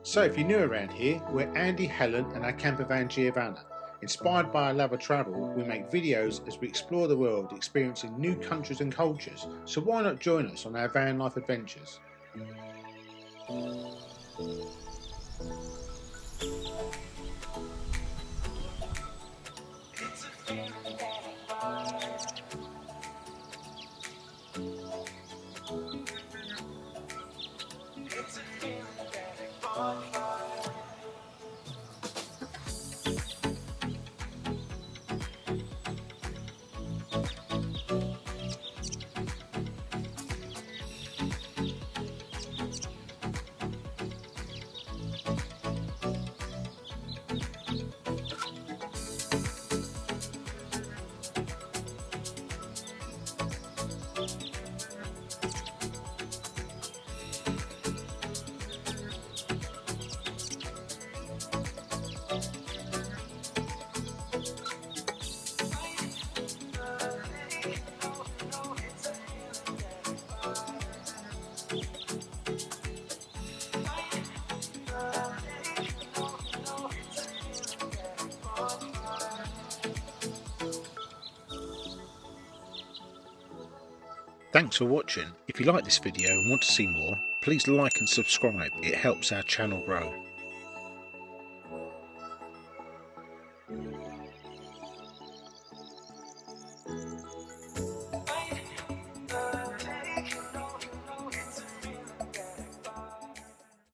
So if you're new around here, we're Andy, Helen and our campervan Giovanna. Inspired by our love of travel, we make videos as we explore the world, experiencing new countries and cultures, so why not join us on our van life adventures? Thanks for watching. If you like this video and want to see more, please like and subscribe. It helps our channel grow.